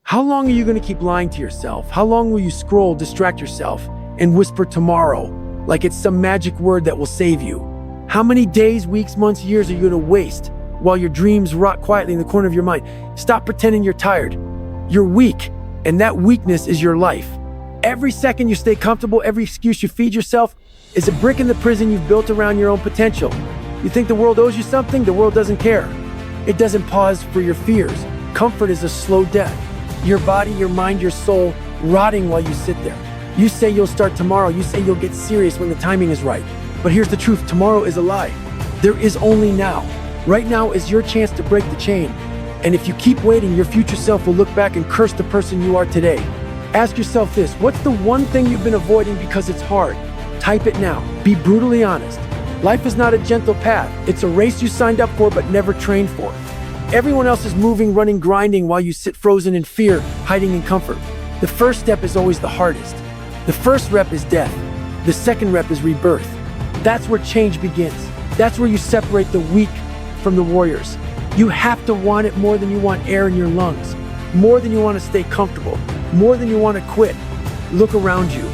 How long are you going to keep lying to yourself? How long will you scroll, distract yourself, and whisper tomorrow like it's some magic word that will save you? How many days, weeks, months, years are you going to waste while your dreams rot quietly in the corner of your mind? Stop pretending you're tired. You're weak, and that weakness is your life. Every second you stay comfortable, every excuse you feed yourself is a brick in the prison you've built around your own potential. You think the world owes you something? The world doesn't care. It doesn't pause for your fears. Comfort is a slow death. Your body, your mind, your soul rotting while you sit there. You say you'll start tomorrow. You say you'll get serious when the timing is right. But here's the truth. Tomorrow is a lie. There is only now. Right now is your chance to break the chain. And if you keep waiting, your future self will look back and curse the person you are today. Ask yourself this: what's the one thing you've been avoiding because it's hard? Type it now. Be brutally honest. Life is not a gentle path. It's a race you signed up for but never trained for. Everyone else is moving, running, grinding while you sit frozen in fear, hiding in comfort. The first step is always the hardest. The first rep is death. The second rep is rebirth. That's where change begins. That's where you separate the weak from the warriors. You have to want it more than you want air in your lungs, more than you want to stay comfortable, more than you want to quit. Look around you.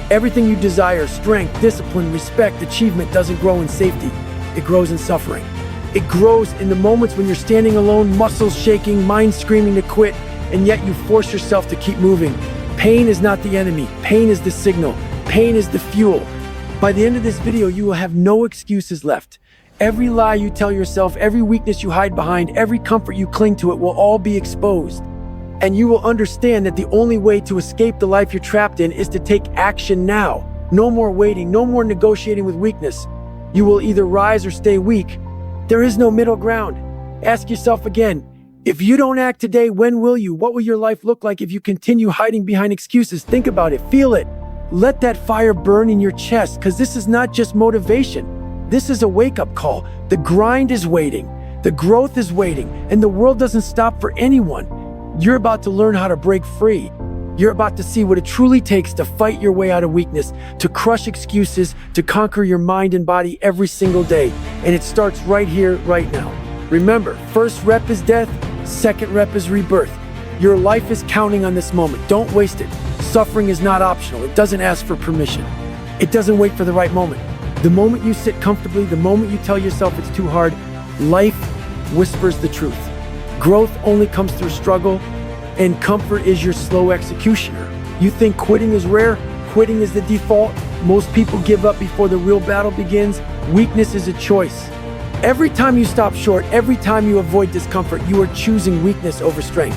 Everything you desire, strength, discipline, respect, achievement, doesn't grow in safety. It grows in suffering. It grows in the moments when you're standing alone, muscles shaking, mind screaming to quit, and yet you force yourself to keep moving. Pain is not the enemy. Pain is the signal. Pain is the fuel. By the end of this video, you will have no excuses left. Every lie you tell yourself, every weakness you hide behind, every comfort you cling to, it will all be exposed. And you will understand that the only way to escape the life you're trapped in is to take action now. No more waiting, no more negotiating with weakness. You will either rise or stay weak. There is no middle ground. Ask yourself again, if you don't act today, when will you? What will your life look like if you continue hiding behind excuses? Think about it, feel it. Let that fire burn in your chest, because this is not just motivation. This is a wake-up call. The grind is waiting, the growth is waiting, and the world doesn't stop for anyone. You're about to learn how to break free. You're about to see what it truly takes to fight your way out of weakness, to crush excuses, to conquer your mind and body every single day. And it starts right here, right now. Remember, first rep is death, second rep is rebirth. Your life is counting on this moment. Don't waste it. Suffering is not optional. It doesn't ask for permission. It doesn't wait for the right moment. The moment you sit comfortably, the moment you tell yourself it's too hard, life whispers the truth. Growth only comes through struggle, and comfort is your slow executioner. You think quitting is rare? Quitting is the default. Most people give up before the real battle begins. Weakness is a choice. Every time you stop short, every time you avoid discomfort, you are choosing weakness over strength.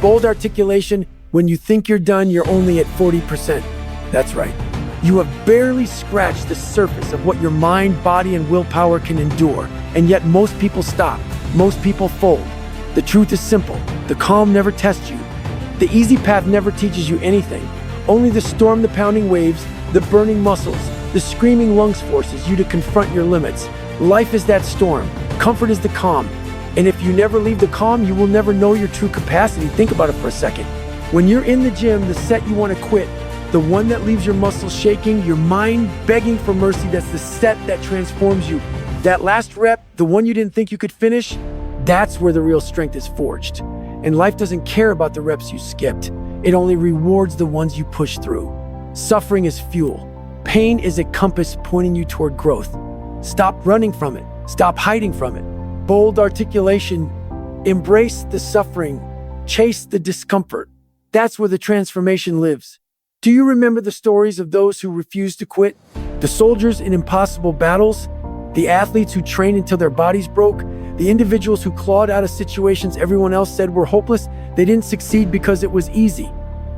Bold articulation: when you think you're done, you're only at 40%. That's right. You have barely scratched the surface of what your mind, body, and willpower can endure. And yet most people stop. Most people fold. The truth is simple. The calm never tests you. The easy path never teaches you anything. Only the storm, the pounding waves, the burning muscles, the screaming lungs forces you to confront your limits. Life is that storm. Comfort is the calm. And if you never leave the calm, you will never know your true capacity. Think about it for a second. When you're in the gym, the set you want to quit, the one that leaves your muscles shaking, your mind begging for mercy, that's the set that transforms you. That last rep, the one you didn't think you could finish, that's where the real strength is forged. And life doesn't care about the reps you skipped. It only rewards the ones you push through. Suffering is fuel. Pain is a compass pointing you toward growth. Stop running from it. Stop hiding from it. Bold articulation: embrace the suffering. Chase the discomfort. That's where the transformation lives. Do you remember the stories of those who refused to quit? The soldiers in impossible battles? The athletes who trained until their bodies broke? The individuals who clawed out of situations everyone else said were hopeless? They didn't succeed because it was easy.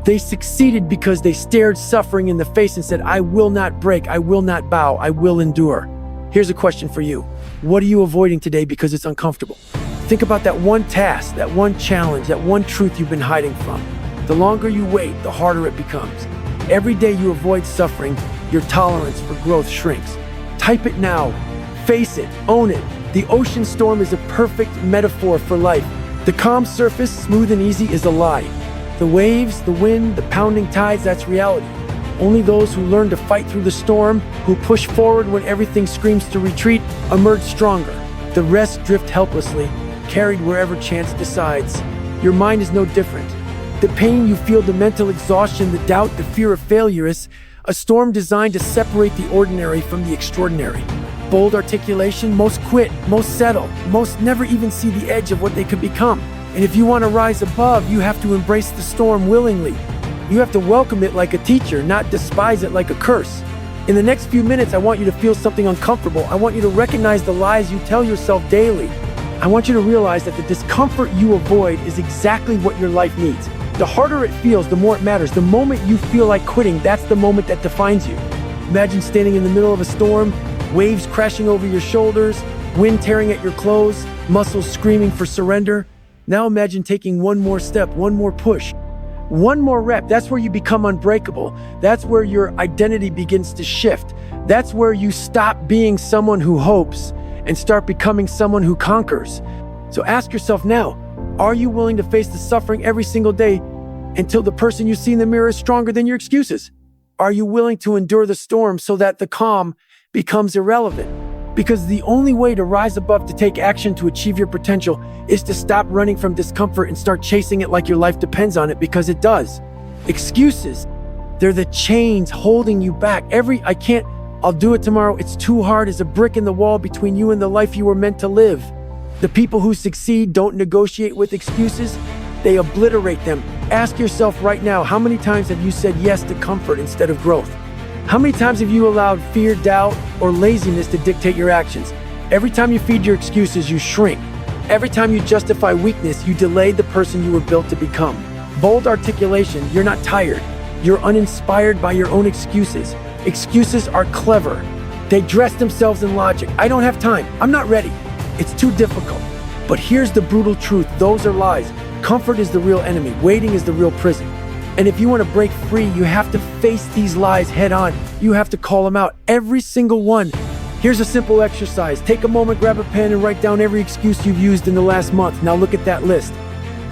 They succeeded because they stared suffering in the face and said, "I will not break, I will not bow, I will endure." Here's a question for you. What are you avoiding today because it's uncomfortable? Think about that one task, that one challenge, that one truth you've been hiding from. The longer you wait, the harder it becomes. Every day you avoid suffering, your tolerance for growth shrinks. Type it now. Face it. Own it. The ocean storm is a perfect metaphor for life. The calm surface, smooth and easy, is a lie. The waves, the wind, the pounding tides, that's reality. Only those who learn to fight through the storm, who push forward when everything screams to retreat, emerge stronger. The rest drift helplessly, carried wherever chance decides. Your mind is no different. The pain you feel, the mental exhaustion, the doubt, the fear of failure is a storm designed to separate the ordinary from the extraordinary. Bold articulation, most quit, most settle, most never even see the edge of what they could become. And if you want to rise above, you have to embrace the storm willingly. You have to welcome it like a teacher, not despise it like a curse. In the next few minutes, I want you to feel something uncomfortable. I want you to recognize the lies you tell yourself daily. I want you to realize that the discomfort you avoid is exactly what your life needs. The harder it feels, the more it matters. The moment you feel like quitting, that's the moment that defines you. Imagine standing in the middle of a storm, waves crashing over your shoulders, wind tearing at your clothes, muscles screaming for surrender. Now imagine taking one more step, one more push, one more rep. That's where you become unbreakable. That's where your identity begins to shift. That's where you stop being someone who hopes and start becoming someone who conquers. So ask yourself now, are you willing to face the suffering every single day until the person you see in the mirror is stronger than your excuses? Are you willing to endure the storm so that the calm becomes irrelevant? Because the only way to rise above, to take action, to achieve your potential is to stop running from discomfort and start chasing it like your life depends on it, because it does. Excuses, they're the chains holding you back. I can't, I'll do it tomorrow, it's too hard is a brick in the wall between you and the life you were meant to live. The people who succeed don't negotiate with excuses, they obliterate them. Ask yourself right now, how many times have you said yes to comfort instead of growth? How many times have you allowed fear, doubt, or laziness to dictate your actions? Every time you feed your excuses, you shrink. Every time you justify weakness, you delay the person you were built to become. Bold articulation, you're not tired. You're uninspired by your own excuses. Excuses are clever. They dress themselves in logic. I don't have time. I'm not ready. It's too difficult. But here's the brutal truth. Those are lies. Comfort is the real enemy. Waiting is the real prison. And if you want to break free, you have to face these lies head on. You have to call them out, every single one. Here's a simple exercise. Take a moment, grab a pen, and write down every excuse you've used in the last month. Now look at that list.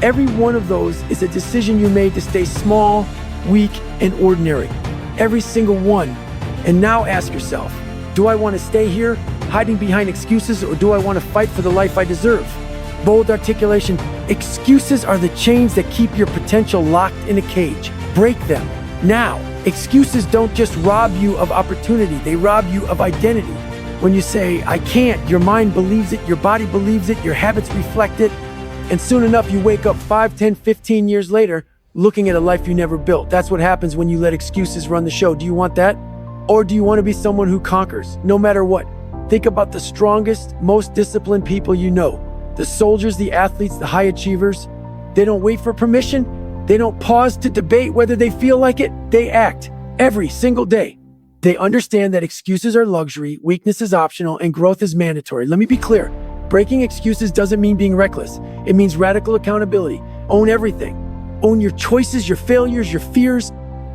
Every one of those is a decision you made to stay small, weak, and ordinary. Every single one. And now ask yourself, do I want to stay here, hiding behind excuses, or do I want to fight for the life I deserve? Bold articulation. Excuses are the chains that keep your potential locked in a cage. Break them now. Excuses don't just rob you of opportunity, they rob you of identity. When you say, I can't, your mind believes it, your body believes it, your habits reflect it, and soon enough you wake up 5, 10, 15 years later looking at a life you never built. That's what happens when you let excuses run the show. Do you want that? Or do you want to be someone who conquers, no matter what? Think about the strongest, most disciplined people you know. The soldiers, the athletes, the high achievers. They don't wait for permission. They don't pause to debate whether they feel like it. They act every single day. They understand that excuses are luxury, weakness is optional, and growth is mandatory. Let me be clear. Breaking excuses doesn't mean being reckless. It means radical accountability. Own everything. Own your choices, your failures, your fears.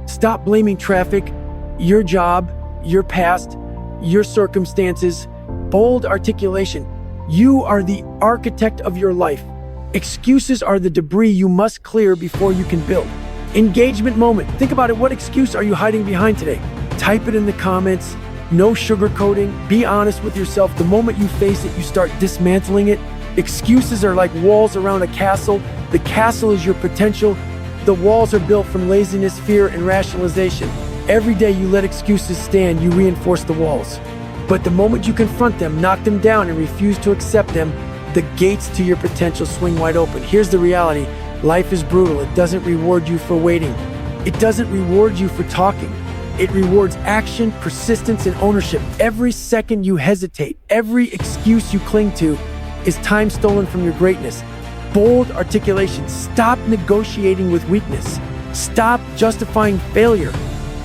Stop blaming traffic, your job, your past, your circumstances. Bold articulation. You are the architect of your life. Excuses are the debris you must clear before you can build. Engagement moment. Think about it. What excuse are you hiding behind today? Type it in the comments. No sugarcoating. Be honest with yourself. The moment you face it, you start dismantling it. Excuses are like walls around a castle. The castle is your potential. The walls are built from laziness, fear, and rationalization. Every day you let excuses stand, you reinforce the walls. But the moment you confront them, knock them down, and refuse to accept them, the gates to your potential swing wide open. Here's the reality. Life is brutal. It doesn't reward you for waiting. It doesn't reward you for talking. It rewards action, persistence, and ownership. Every second you hesitate, every excuse you cling to is time stolen from your greatness. Bold articulation. Stop negotiating with weakness. Stop justifying failure.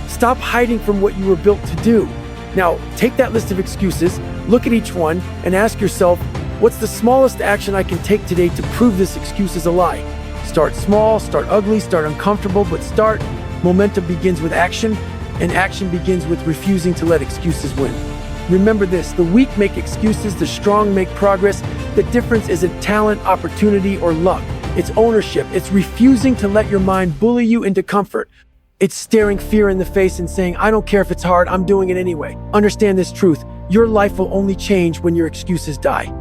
Stop hiding from what you were built to do. Now, take that list of excuses, look at each one, and ask yourself, what's the smallest action I can take today to prove this excuse is a lie? Start small, start ugly, start uncomfortable, but start. Momentum begins with action, and action begins with refusing to let excuses win. Remember this, the weak make excuses, the strong make progress. The difference isn't talent, opportunity, or luck. It's ownership. It's refusing to let your mind bully you into comfort. It's staring fear in the face and saying, I don't care if it's hard, I'm doing it anyway. Understand this truth. Your life will only change when your excuses die.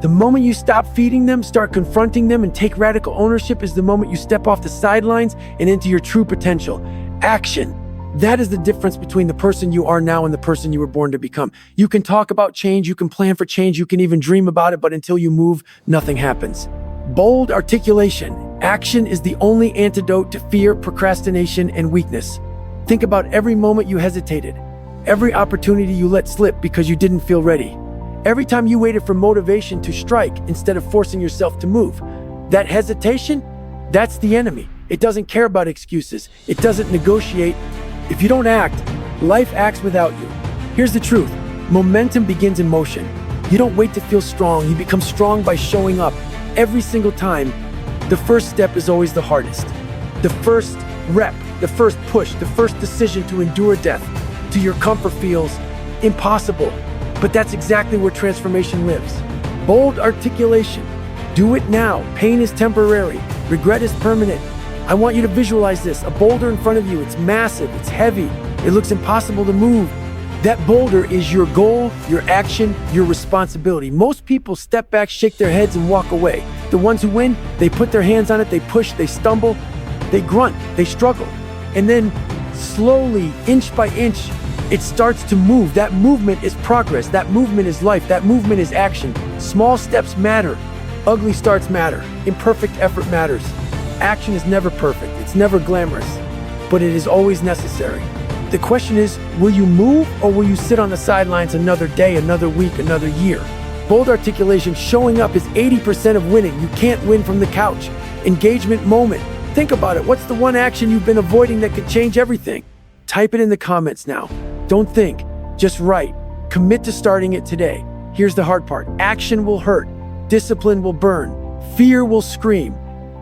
The moment you stop feeding them, start confronting them, and take radical ownership is the moment you step off the sidelines and into your true potential. Action. That is the difference between the person you are now and the person you were born to become. You can talk about change, you can plan for change, you can even dream about it, but until you move, nothing happens. Bold articulation. Action is the only antidote to fear, procrastination, and weakness. Think about every moment you hesitated, every opportunity you let slip because you didn't feel ready. Every time you waited for motivation to strike instead of forcing yourself to move. That hesitation, that's the enemy. It doesn't care about excuses. It doesn't negotiate. If you don't act, life acts without you. Here's the truth. Momentum begins in motion. You don't wait to feel strong. You become strong by showing up. Every single time, the first step is always the hardest. The first rep, the first push, the first decision to endure death to your comfort feels impossible. But that's exactly where transformation lives. Bold articulation. Do it now. Pain is temporary. Regret is permanent. I want you to visualize this. A boulder in front of you. It's massive. It's heavy. It looks impossible to move. That boulder is your goal, your action, your responsibility. Most people step back, shake their heads, and walk away. The ones who win, they put their hands on it, they push, they stumble, they grunt, they struggle. And then slowly, inch by inch, it starts to move. That movement is progress. That movement is life. That movement is action. Small steps matter. Ugly starts matter. Imperfect effort matters. Action is never perfect. It's never glamorous, but it is always necessary. The question is, will you move or will you sit on the sidelines another day, another week, another year? Bold articulation, showing up is 80% of winning. You can't win from the couch. Engagement moment. Think about it. What's the one action you've been avoiding that could change everything? Type it in the comments now. Don't think, just write. Commit to starting it today. Here's the hard part. Action will hurt. Discipline will burn. Fear will scream.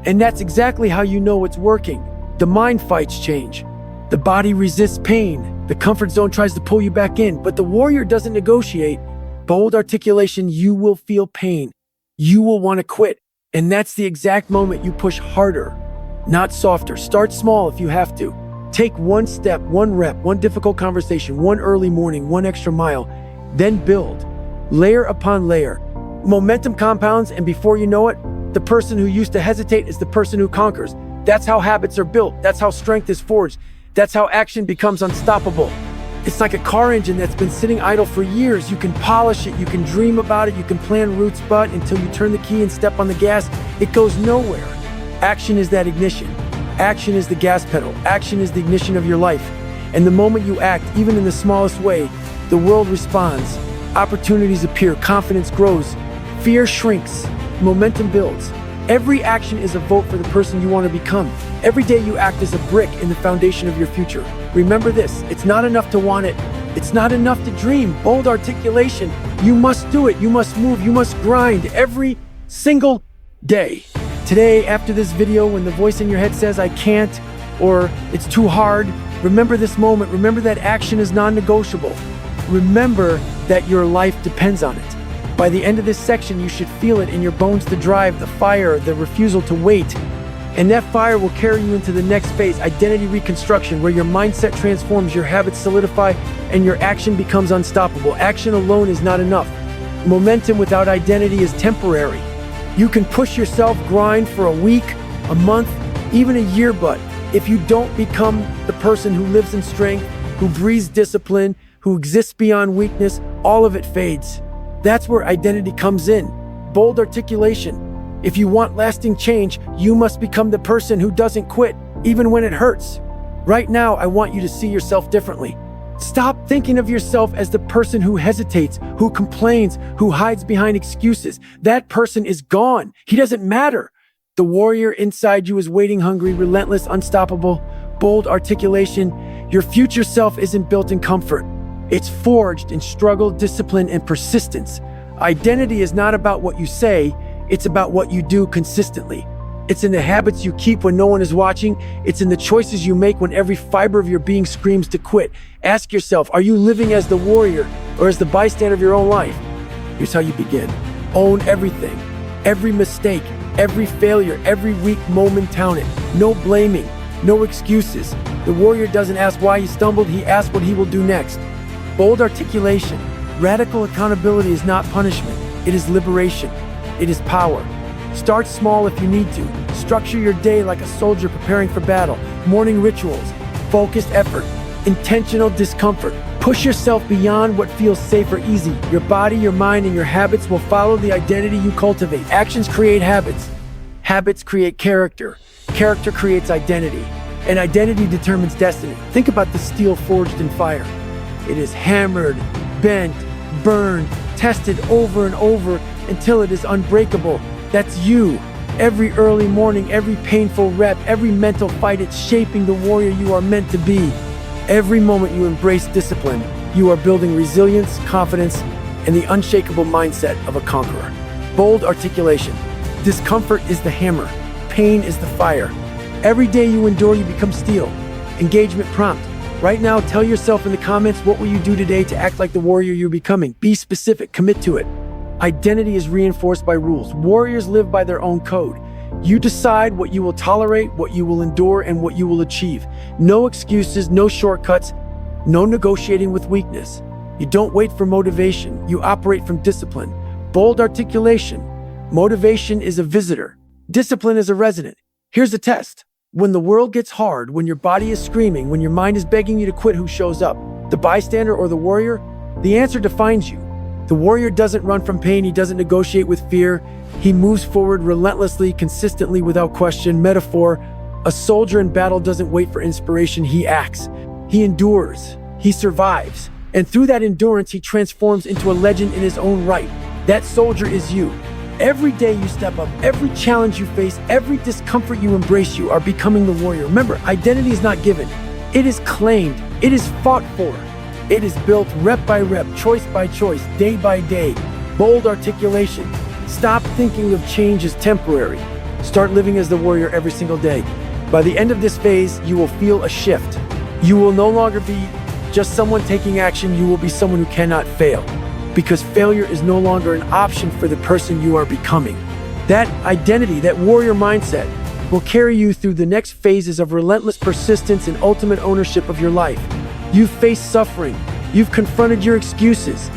And that's exactly how you know it's working. The mind fights change. The body resists pain. The comfort zone tries to pull you back in, but the warrior doesn't negotiate. Bold articulation, you will feel pain. You will want to quit. And that's the exact moment you push harder, not softer. Start small if you have to. Take one step, one rep, one difficult conversation, one early morning, one extra mile, then build, layer upon layer. Momentum compounds, and before you know it, the person who used to hesitate is the person who conquers. That's how habits are built. That's how strength is forged. That's how action becomes unstoppable. It's like a car engine that's been sitting idle for years. You can polish it, you can dream about it, you can plan routes, but until you turn the key and step on the gas, it goes nowhere. Action is that ignition. Action is the gas pedal. Action is the ignition of your life. And the moment you act, even in the smallest way, the world responds. Opportunities appear, confidence grows, fear shrinks, momentum builds. Every action is a vote for the person you want to become. Every day you act is a brick in the foundation of your future. Remember this, it's not enough to want it. It's not enough to dream. Bold articulation. You must do it. You must move. You must grind every single day. Today, after this video, when the voice in your head says, I can't, or it's too hard, remember this moment. Remember that action is non-negotiable. Remember that your life depends on it. By the end of this section, you should feel it in your bones, the drive, the fire, the refusal to wait. And that fire will carry you into the next phase, identity reconstruction, where your mindset transforms, your habits solidify, and your action becomes unstoppable. Action alone is not enough. Momentum without identity is temporary. You can push yourself, grind for a week, a month, even a year, but if you don't become the person who lives in strength, who breathes discipline, who exists beyond weakness, all of it fades. That's where identity comes in. Bold articulation. If you want lasting change, you must become the person who doesn't quit, even when it hurts. Right now, I want you to see yourself differently. Stop thinking of yourself as the person who hesitates, who complains, who hides behind excuses. That person is gone. He doesn't matter. The warrior inside you is waiting, hungry, relentless, unstoppable. Bold articulation. Your future self isn't built in comfort. It's forged in struggle, discipline, and persistence. Identity is not about what you say, it's about what you do consistently. It's in the habits you keep when no one is watching. It's in the choices you make when every fiber of your being screams to quit. Ask yourself, are you living as the warrior or as the bystander of your own life? Here's how you begin. Own everything, every mistake, every failure, every weak moment count it. No blaming, no excuses. The warrior doesn't ask why he stumbled, he asks what he will do next. Bold articulation. Radical accountability is not punishment, it is liberation. it is power. Start small if you need to. Structure your day like a soldier preparing for battle. Morning rituals, focused effort, intentional discomfort. Push yourself beyond what feels safe or easy. Your body, your mind, and your habits will follow the identity you cultivate. Actions create habits. Habits create character. Character creates identity. And identity determines destiny. Think about the steel forged in fire. It is hammered, bent, burned, tested over and over until it is unbreakable. That's you. Every early morning, every painful rep, every mental fight, it's shaping the warrior you are meant to be. Every moment you embrace discipline, you are building resilience, confidence, and the unshakable mindset of a conqueror. Bold articulation. Discomfort is the hammer. Pain is the fire. Every day you endure, you become steel. Engagement prompt. Right now, tell yourself in the comments, what will you do today to act like the warrior you're becoming? Be specific, commit to it. Identity is reinforced by rules. Warriors live by their own code. You decide what you will tolerate, what you will endure, and what you will achieve. No excuses, no shortcuts, no negotiating with weakness. You don't wait for motivation. You operate from discipline. Bold articulation. Motivation is a visitor. Discipline is a resident. Here's the test. When the world gets hard, when your body is screaming, when your mind is begging you to quit, who shows up? The bystander or the warrior? The answer defines you. The warrior doesn't run from pain. He doesn't negotiate with fear. He moves forward relentlessly, consistently, without question. Metaphor: a soldier in battle doesn't wait for inspiration. He acts. He endures. He survives. And through that endurance, he transforms into a legend in his own right. That soldier is you. Every day you step up, every challenge you face, every discomfort you embrace, you are becoming the warrior. Remember, identity is not given. It is claimed. It is fought for. It is built rep by rep, choice by choice, day by day. Bold articulation. Stop thinking of change as temporary. Start living as the warrior every single day. By the end of this phase, you will feel a shift. You will no longer be just someone taking action. You will be someone who cannot fail. Because failure is no longer an option for the person you are becoming. That identity, that warrior mindset, will carry you through the next phases of relentless persistence and ultimate ownership of your life. You've faced suffering. You've confronted your excuses.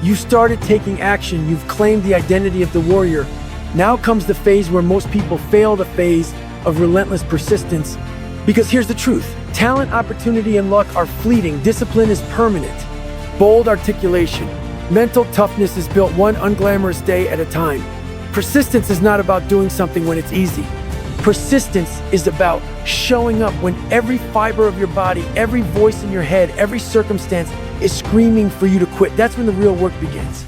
You've started taking action. You've claimed the identity of the warrior. Now comes the phase where most people fail, the phase of relentless persistence. Because here's the truth. Talent, opportunity, and luck are fleeting. Discipline is permanent. Bold articulation. Mental toughness is built one unglamorous day at a time. Persistence is not about doing something when it's easy. Persistence is about showing up when every fiber of your body, every voice in your head, every circumstance is screaming for you to quit. That's when the real work begins.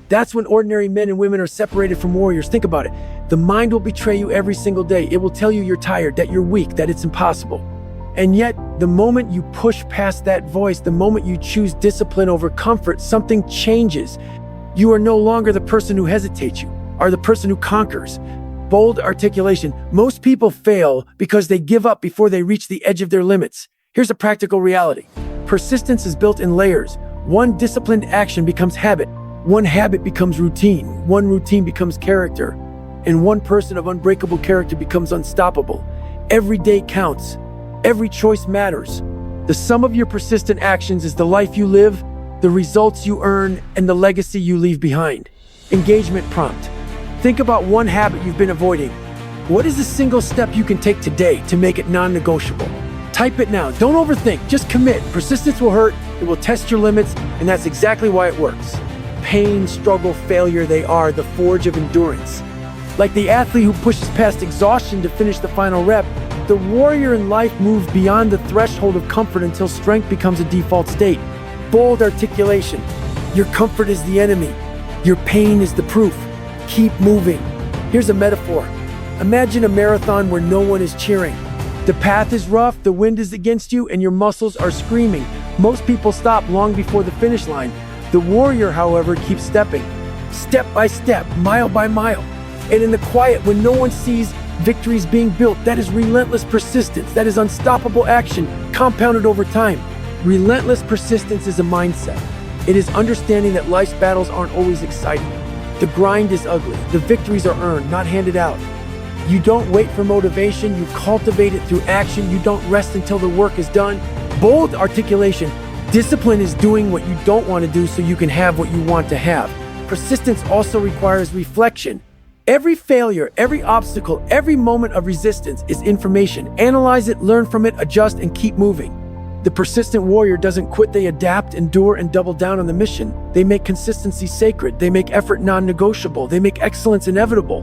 That's when ordinary men and women are separated from warriors. Think about it. The mind will betray you every single day. It will tell you you're tired, that you're weak, that it's impossible. And yet, the moment you push past that voice, the moment you choose discipline over comfort, something changes. You are no longer the person who hesitates. You are the person who conquers. Bold articulation. Most people fail because they give up before they reach the edge of their limits. Here's a practical reality. Persistence is built in layers. One disciplined action becomes habit. One habit becomes routine. One routine becomes character. And one person of unbreakable character becomes unstoppable. Every day counts. Every choice matters. The sum of your persistent actions is the life you live, the results you earn, and the legacy you leave behind. Engagement prompt. Think about one habit you've been avoiding. What is a single step you can take today to make it non-negotiable? Type it now. Don't overthink. Just commit. Persistence will hurt. It will test your limits, and that's exactly why it works. Pain, struggle, failure, they are the forge of endurance. Like the athlete who pushes past exhaustion to finish the final rep, the warrior in life moves beyond the threshold of comfort until strength becomes a default state. Bold articulation. Your comfort is the enemy. Your pain is the proof. Keep moving. Here's a metaphor. Imagine a marathon where no one is cheering. The path is rough, the wind is against you, and your muscles are screaming. Most people stop long before the finish line. The warrior, however, keeps stepping. Step by step, mile by mile. And in the quiet, when no one sees victories being built, that is relentless persistence. That is unstoppable action, compounded over time. Relentless persistence is a mindset. It is understanding that life's battles aren't always exciting. The grind is ugly. The victories are earned, not handed out. You don't wait for motivation. You cultivate it through action. You don't rest until the work is done. Bold articulation. Discipline is doing what you don't want to do so you can have what you want to have. Persistence also requires reflection. Every failure, every obstacle, every moment of resistance is information. Analyze it, learn from it, adjust, and keep moving. The persistent warrior doesn't quit. They adapt, endure, and double down on the mission. They make consistency sacred. They make effort non-negotiable. They make excellence inevitable.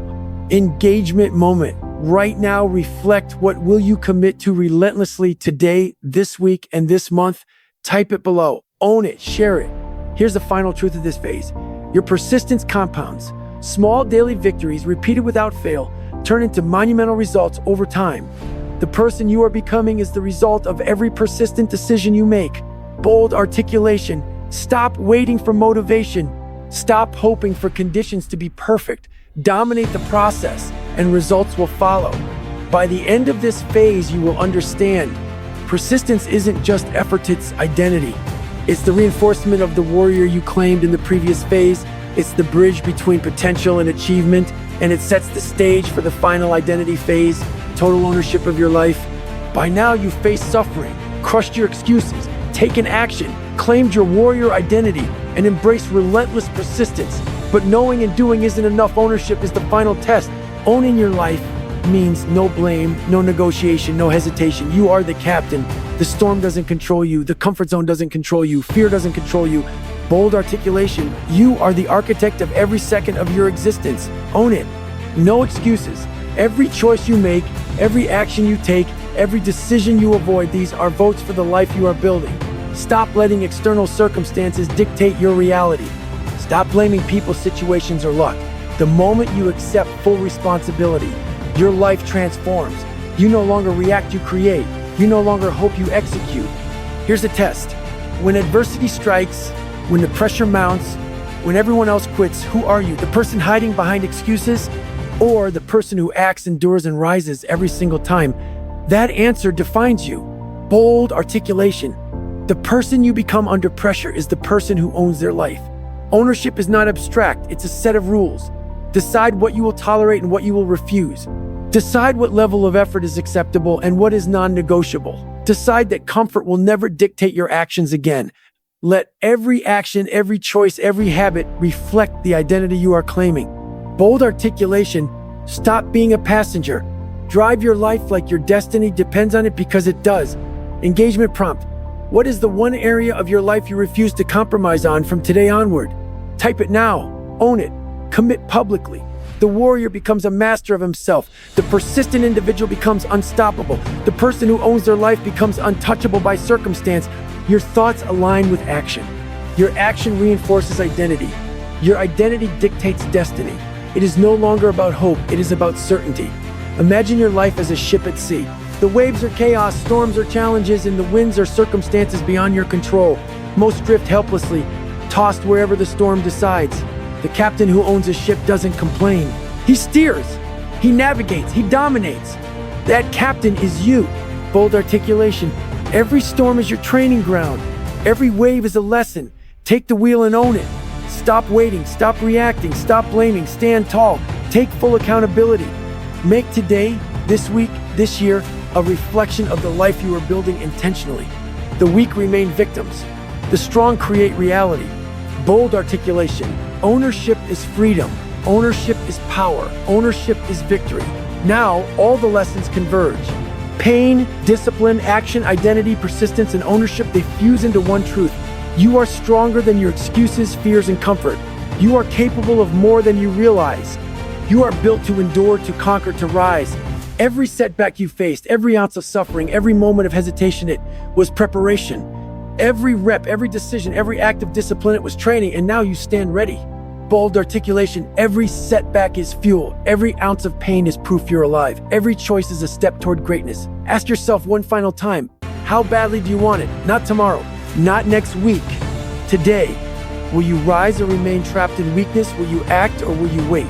Engagement moment. Right now, reflect. What will you commit to relentlessly today, this week, and this month? Type it below. Own it. Share it. Here's the final truth of this phase. Your persistence compounds. Small daily victories repeated without fail turn into monumental results over time. The person you are becoming is the result of every persistent decision you make. Bold articulation. Stop waiting for motivation. Stop hoping for conditions to be perfect. Dominate the process, and results will follow. By the end of this phase, you will understand persistence isn't just effort, it's identity. It's the reinforcement of the warrior you claimed in the previous phase. It's the bridge between potential and achievement, and it sets the stage for the final identity phase, total ownership of your life. By now, you've faced suffering, crushed your excuses, taken action, claimed your warrior identity, and embraced relentless persistence. But knowing and doing isn't enough. Ownership is the final test. Owning your life means no blame, no negotiation, no hesitation. You are the captain. The storm doesn't control you. The comfort zone doesn't control you. Fear doesn't control you. Bold articulation. You are the architect of every second of your existence. Own it. No excuses. Every choice you make, every action you take, every decision you avoid, these are votes for the life you are building. Stop letting external circumstances dictate your reality. Stop blaming people, situations, or luck. The moment you accept full responsibility, your life transforms. You no longer react, you create. You no longer hope, you execute. Here's a test. When adversity strikes, when the pressure mounts, when everyone else quits, who are you? The person hiding behind excuses, or the person who acts, endures, and rises every single time? That answer defines you. Bold articulation. The person you become under pressure is the person who owns their life. Ownership is not abstract, it's a set of rules. Decide what you will tolerate and what you will refuse. Decide what level of effort is acceptable and what is non-negotiable. Decide that comfort will never dictate your actions again. Let every action, every choice, every habit reflect the identity you are claiming. Bold articulation. Stop being a passenger. Drive your life like your destiny depends on it, because it does. Engagement prompt. What is the one area of your life you refuse to compromise on from today onward? Type it now. Own it. Commit publicly. The warrior becomes a master of himself. The persistent individual becomes unstoppable. The person who owns their life becomes untouchable by circumstance. Your thoughts align with action. Your action reinforces identity. Your identity dictates destiny. It is no longer about hope, it is about certainty. Imagine your life as a ship at sea. The waves are chaos, storms are challenges, and the winds are circumstances beyond your control. Most drift helplessly, tossed wherever the storm decides. The captain who owns a ship doesn't complain. He steers, he navigates, he dominates. That captain is you. Bold articulation. Every storm is your training ground. Every wave is a lesson. Take the wheel and own it. Stop waiting, stop reacting, stop blaming, stand tall, take full accountability. Make today, this week, this year, a reflection of the life you are building intentionally. The weak remain victims. The strong create reality. Bold articulation. Ownership is freedom. Ownership is power. Ownership is victory. Now, all the lessons converge. Pain, discipline, action, identity, persistence, and ownership, they fuse into one truth. You are stronger than your excuses, fears, and comfort. You are capable of more than you realize. You are built to endure, to conquer, to rise. Every setback you faced, every ounce of suffering, every moment of hesitation, it was preparation. Every rep, every decision, every act of discipline, it was training, and now you stand ready. Bold articulation. Every setback is fuel. Every ounce of pain is proof you're alive. Every choice is a step toward greatness. Ask yourself one final time, how badly do you want it? Not tomorrow, not next week, today. Will you rise or remain trapped in weakness? Will you act or will you wait?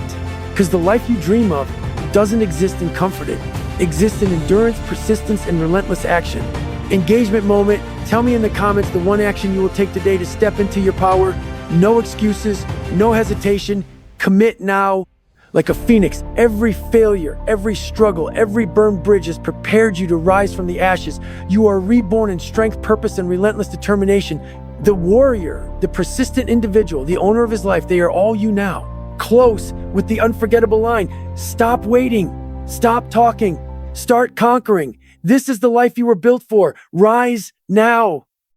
Because the life you dream of doesn't exist in comfort. It exists in endurance, persistence, and relentless action. Engagement moment. Tell me in the comments the one action you will take today to step into your power. No excuses, no hesitation. Commit now. Like a phoenix, every failure, every struggle, every burned bridge has prepared you to rise from the ashes. You are reborn in strength, purpose, and relentless determination. The warrior, the persistent individual, the owner of his life, they are all you now. close with the unforgettable line, "Stop waiting, stop talking, start conquering. This is the life you were built for. Rise now."